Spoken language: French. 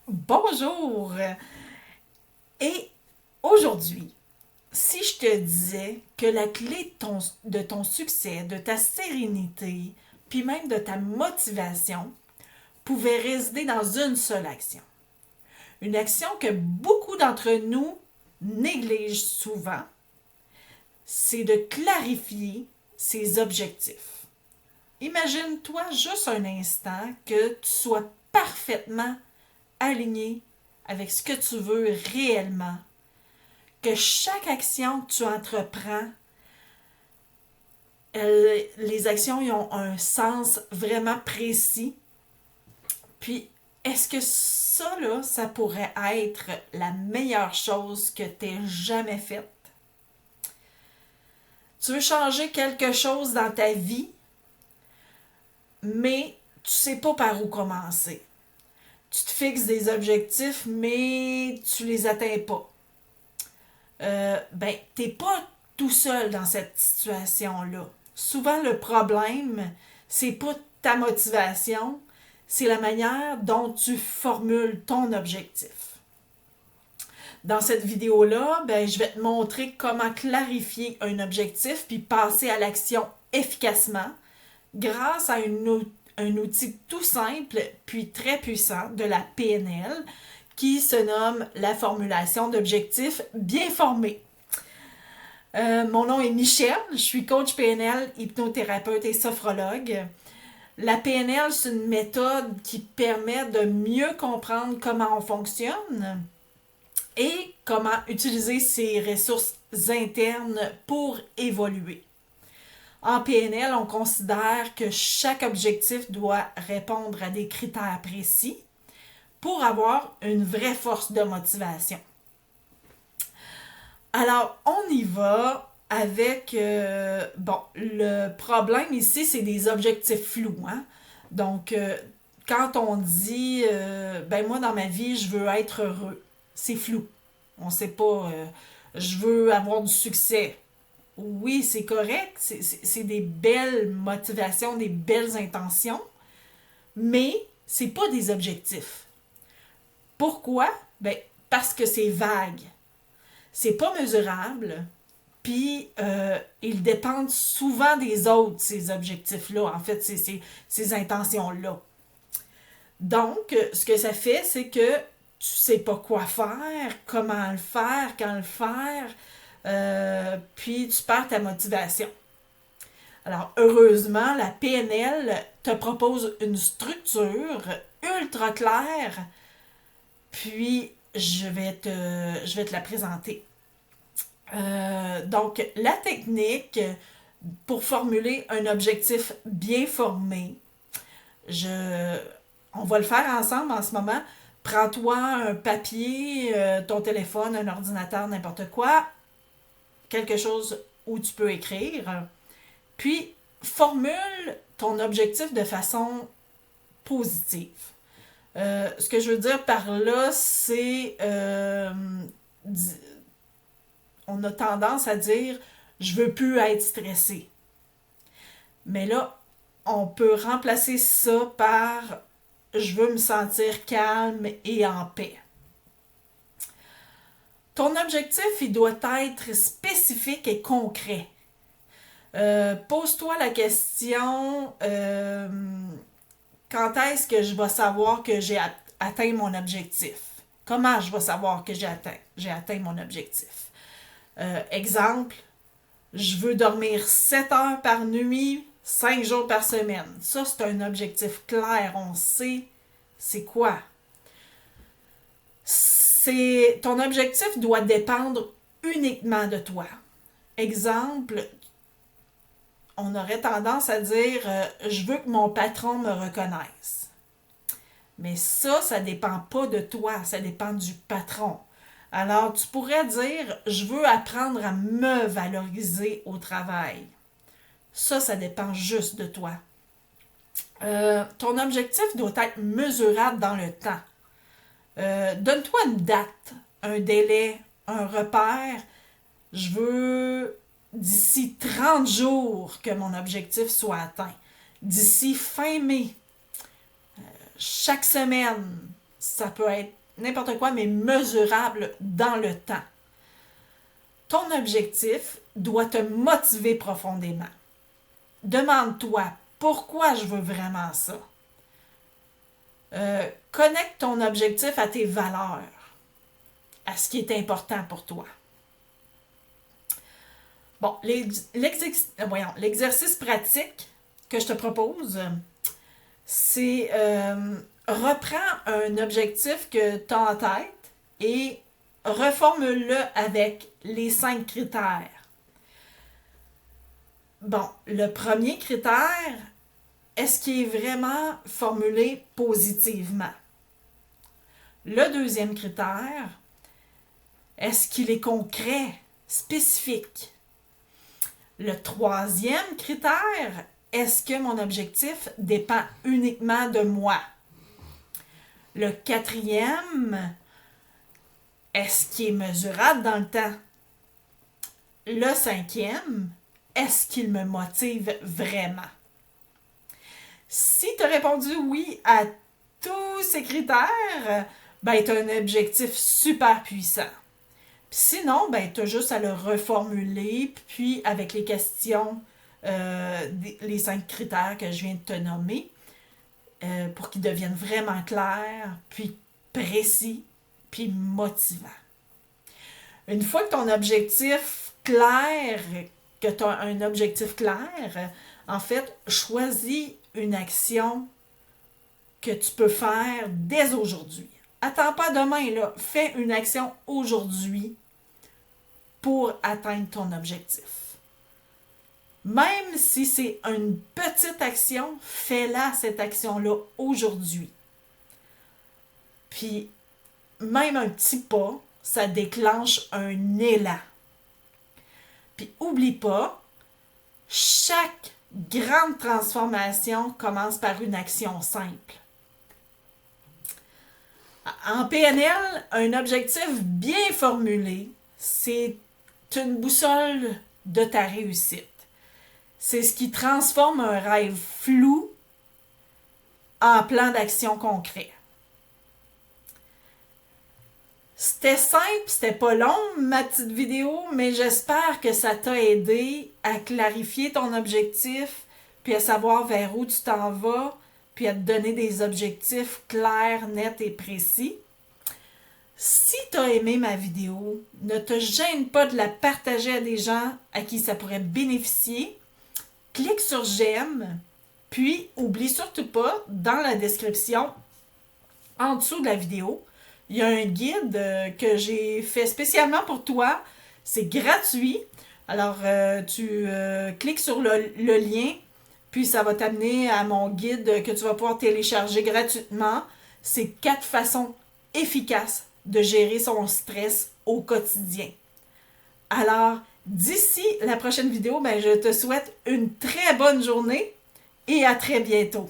Bonjour! Et aujourd'hui, si je te disais que la clé de ton succès, de ta sérénité, puis même de ta motivation, pouvait résider dans une seule action. Une action que beaucoup d'entre nous négligent souvent, c'est de clarifier ses objectifs. Imagine-toi juste un instant que tu sois parfaitement aligné avec ce que tu veux réellement, que chaque action que tu entreprends, les actions ils ont un sens vraiment précis. Puis, est-ce que ça, là, ça pourrait être la meilleure chose que tu aies jamais faite? Tu veux changer quelque chose dans ta vie, mais tu sais pas par où commencer. Tu te fixes des objectifs, mais tu les atteins pas. T'es pas tout seul dans cette situation-là. Souvent, le problème, c'est pas ta motivation, c'est la manière dont tu formules ton objectif. Dans cette vidéo-là, je vais te montrer comment clarifier un objectif puis passer à l'action efficacement grâce à un outil tout simple puis très puissant de la PNL qui se nomme la formulation d'objectifs bien formés. Mon nom est Michel, je suis coach PNL, hypnothérapeute et sophrologue. La PNL, c'est une méthode qui permet de mieux comprendre comment on fonctionne et comment utiliser ses ressources internes pour évoluer. En PNL, on considère que chaque objectif doit répondre à des critères précis pour avoir une vraie force de motivation. Alors, on y va avec... le problème ici, c'est des objectifs flous. Hein? Donc, quand on dit, moi, dans ma vie, je veux être heureux, c'est flou. On ne sait pas, je veux avoir du succès. Oui, c'est correct, c'est des belles motivations, des belles intentions, mais c'est pas des objectifs. Pourquoi? Parce que c'est vague. C'est pas mesurable, puis ils dépendent souvent des autres, ces objectifs-là, en fait, ces intentions-là. Donc, ce que ça fait, c'est que tu sais pas quoi faire, comment le faire, quand le faire, puis tu perds ta motivation. Alors, heureusement, la PNL te propose une structure ultra claire, puis je vais te la présenter. Donc, la technique pour formuler un objectif bien formé, on va le faire ensemble en ce moment. Prends-toi un papier, ton téléphone, un ordinateur, n'importe quoi, quelque chose où tu peux écrire, puis formule ton objectif de façon positive. Ce que je veux dire par là, c'est on a tendance à dire je veux plus être stressé. Mais là, on peut remplacer ça par je veux me sentir calme et en paix. Ton objectif, il doit être spécifique et concret. Pose-toi la question quand est-ce que je vais savoir que j'ai atteint mon objectif? Comment je vais savoir que j'ai atteint mon objectif? Exemple, je veux dormir 7 heures par nuit, 5 jours par semaine. Ça, c'est un objectif clair. On sait c'est quoi. Ton objectif doit dépendre uniquement de toi. Exemple, on aurait tendance à dire je veux que mon patron me reconnaisse. Mais ça dépend pas de toi, ça dépend du patron. Alors, tu pourrais dire je veux apprendre à me valoriser au travail. Ça dépend juste de toi. Ton objectif doit être mesurable dans le temps. Donne-toi une date, un délai, un repère. Je veux d'ici 30 jours que mon objectif soit atteint. D'ici fin mai, chaque semaine, ça peut être n'importe quoi, mais mesurable dans le temps. Ton objectif doit te motiver profondément. Demande-toi, pourquoi je veux vraiment ça? Connecte ton objectif à tes valeurs, à ce qui est important pour toi. Bon, l'exercice pratique que je te propose, c'est reprends un objectif que tu as en tête et reformule-le avec les 5 critères. Bon, le premier critère, est-ce qu'il est vraiment formulé positivement? Le deuxième critère, est-ce qu'il est concret, spécifique? Le troisième critère, est-ce que mon objectif dépend uniquement de moi? Le quatrième, est-ce qu'il est mesurable dans le temps? Le cinquième, est-ce qu'il me motive vraiment? Si tu as répondu oui à tous ces critères, ben tu as un objectif super puissant. Puis sinon, ben tu as juste à le reformuler, puis avec les questions, les 5 critères que je viens de te nommer, pour qu'ils deviennent vraiment clairs, puis précis, puis motivants. Une fois que ton objectif clair, que tu as un objectif clair, en fait, choisis une action que tu peux faire dès aujourd'hui. Attends pas demain, là. Fais une action aujourd'hui pour atteindre ton objectif. Même si c'est une petite action, fais-la, cette action-là, aujourd'hui. Puis, même un petit pas, ça déclenche un élan. Puis, oublie pas, chaque grande transformation commence par une action simple. En PNL, un objectif bien formulé, c'est une boussole de ta réussite. C'est ce qui transforme un rêve flou en plan d'action concret. C'était simple, c'était pas long, ma petite vidéo, mais j'espère que ça t'a aidé à clarifier ton objectif, puis à savoir vers où tu t'en vas, puis à te donner des objectifs clairs, nets et précis. Si tu as aimé ma vidéo, ne te gêne pas de la partager à des gens à qui ça pourrait bénéficier. Clique sur j'aime, puis oublie surtout pas, dans la description, en dessous de la vidéo, il y a un guide que j'ai fait spécialement pour toi. C'est gratuit. Alors, tu cliques sur le lien, puis ça va t'amener à mon guide que tu vas pouvoir télécharger gratuitement. C'est 4 façons efficaces de gérer son stress au quotidien. Alors, d'ici la prochaine vidéo, ben, je te souhaite une très bonne journée et à très bientôt.